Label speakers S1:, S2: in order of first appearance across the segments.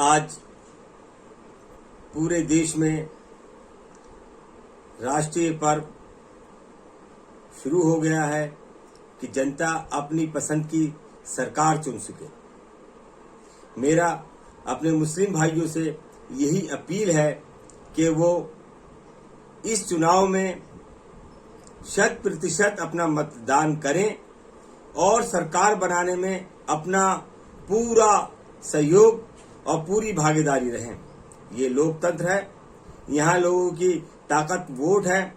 S1: आज पूरे देश में राष्ट्रीय पर्व शुरू हो गया है कि जनता अपनी पसंद की सरकार चुन सके। मेरा अपने मुस्लिम भाइयों से यही अपील है कि वो इस चुनाव में 100% अपना मतदान करें और सरकार बनाने में अपना पूरा सहयोग और पूरी भागीदारी रहें। ये लोकतंत्र है, यहाँ लोगों की ताकत वोट है।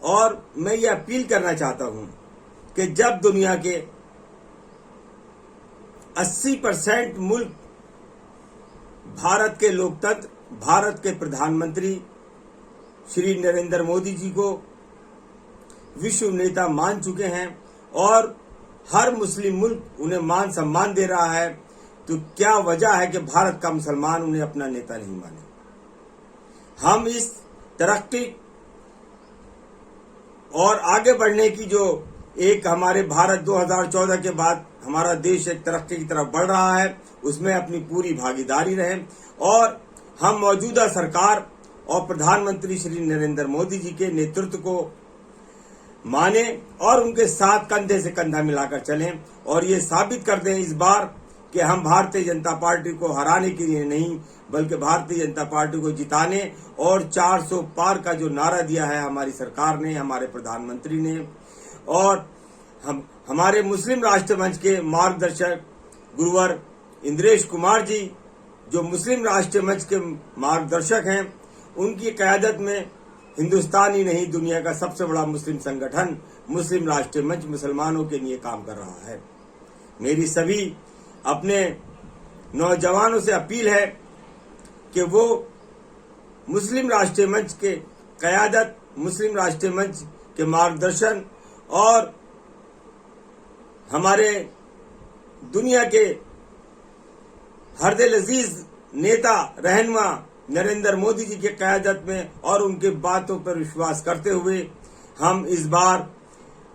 S1: और मैं ये अपील करना चाहता हूं कि जब दुनिया के 80% मुल्क भारत के लोकतंत्र, भारत के प्रधानमंत्री श्री नरेंद्र मोदी जी को विश्व नेता मान चुके हैं और हर मुस्लिम मुल्क उन्हें मान सम्मान दे रहा है, तो क्या वजह है कि भारत का मुसलमान उन्हें अपना नेता नहीं माने। हम इस तरक्की और आगे बढ़ने की जो एक हमारे भारत 2014 के बाद हमारा देश एक तरक्की की तरफ बढ़ रहा है, उसमें अपनी पूरी भागीदारी रहे और हम मौजूदा सरकार और प्रधानमंत्री श्री नरेंद्र मोदी जी के नेतृत्व को माने और उनके साथ कंधे से कंधा मिलाकर चलें और ये साबित कर दें इस बार कि हम भारतीय जनता पार्टी को हराने के लिए नहीं बल्कि भारतीय जनता पार्टी को जिताने और 400 पार का जो नारा दिया है हमारी सरकार ने, हमारे प्रधानमंत्री ने और हमारे मुस्लिम राष्ट्र मंच के मार्गदर्शक गुरुवर इंद्रेश कुमार जी जो मुस्लिम राष्ट्र मंच के मार्गदर्शक हैं, उनकी क़यादत में हिंदुस्तान ही नहीं दुनिया का सबसे बड़ा मुस्लिम संगठन मुस्लिम राष्ट्र मंच मुसलमानों के लिए काम कर रहा है। मेरी सभी अपने नौजवानों से अपील है कि वो मुस्लिम राष्ट्रीय मंच के क़यादत, मुस्लिम राष्ट्रीय मंच के मार्गदर्शन और हमारे दुनिया के हरदिल अजीज नेता रहनुमा नरेंद्र मोदी जी के क़यादत में और उनके बातों पर विश्वास करते हुए हम इस बार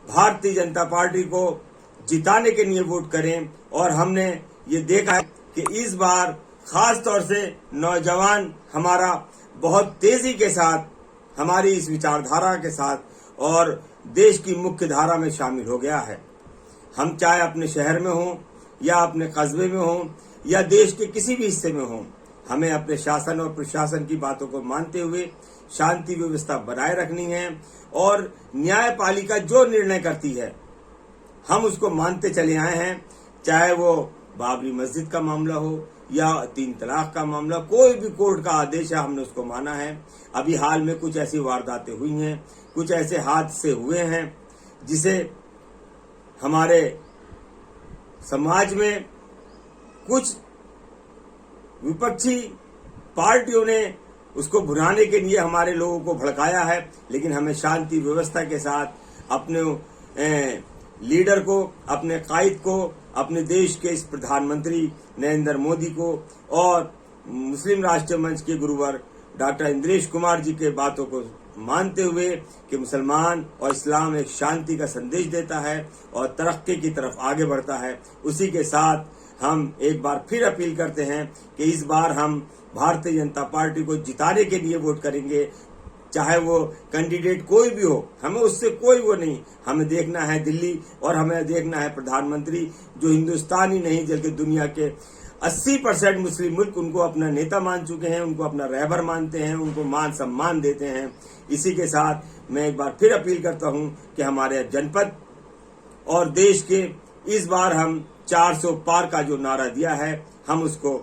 S1: भारतीय जनता पार्टी को जिताने के लिए वोट करें। और हमने ये देखा है कि इस बार खास तौर से नौजवान हमारा बहुत तेजी के साथ हमारी इस विचारधारा के साथ और देश की मुख्य धारा में शामिल हो गया है। हम चाहे अपने शहर में हों या अपने कस्बे में हों या देश के किसी भी हिस्से में हों, हमें अपने शासन और प्रशासन की बातों को मानते हुए शांति व्यवस्था बनाए रखनी है और न्यायपालिका जो निर्णय करती है हम उसको मानते चले आए हैं। चाहे वो बाबरी मस्जिद का मामला हो या 3 तलाक का मामला, कोई भी कोर्ट का आदेश है हमने उसको माना है। अभी हाल में कुछ ऐसी वारदातें हुई हैं, कुछ ऐसे हादसे हुए हैं जिसे हमारे समाज में कुछ विपक्षी पार्टियों ने उसको भुनाने के लिए हमारे लोगों को भड़काया है, लेकिन हमें शांति व्यवस्था के साथ अपने लीडर को, अपने कायद को, अपने देश के इस प्रधानमंत्री नरेंद्र मोदी को और मुस्लिम राष्ट्रीय मंच के गुरुवर डॉक्टर इंद्रेश कुमार जी के बातों को मानते हुए कि मुसलमान और इस्लाम एक शांति का संदेश देता है और तरक्की की तरफ आगे बढ़ता है, उसी के साथ हम एक बार फिर अपील करते हैं कि इस बार हम भारतीय जनता पार्टी को जिताने के लिए वोट करेंगे। चाहे वो कैंडिडेट कोई भी हो, हमें उससे कोई वो नहीं, हमें देखना है दिल्ली और हमें देखना है प्रधानमंत्री जो हिंदुस्तान ही नहीं बल्कि दुनिया के 80% मुस्लिम मुल्क उनको अपना नेता मान चुके हैं, उनको अपना रहबर मानते हैं, उनको मान सम्मान देते हैं। इसी के साथ मैं एक बार फिर अपील करता हूं कि हमारे जनपद और देश के इस बार हम 400 पार का जो नारा दिया है हम उसको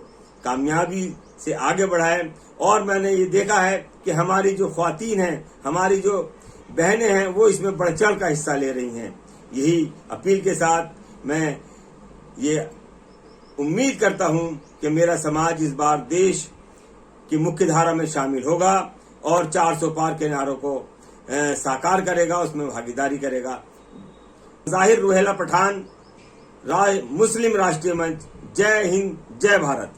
S1: कामयाबी से आगे बढ़ाएं। और मैंने ये देखा है कि हमारी जो ख्वातीन हैं, हमारी जो बहनें हैं, वो इसमें बढ़ चढ़ का हिस्सा ले रही हैं। यही अपील के साथ मैं ये उम्मीद करता हूं कि मेरा समाज इस बार देश की मुख्य धारा में शामिल होगा और 400 पार के नारों को साकार करेगा, उसमें भागीदारी करेगा। जाहिर रुहेला पठान, मुस्लिम राष्ट्रीय मंच। जय हिंद, जय भारत।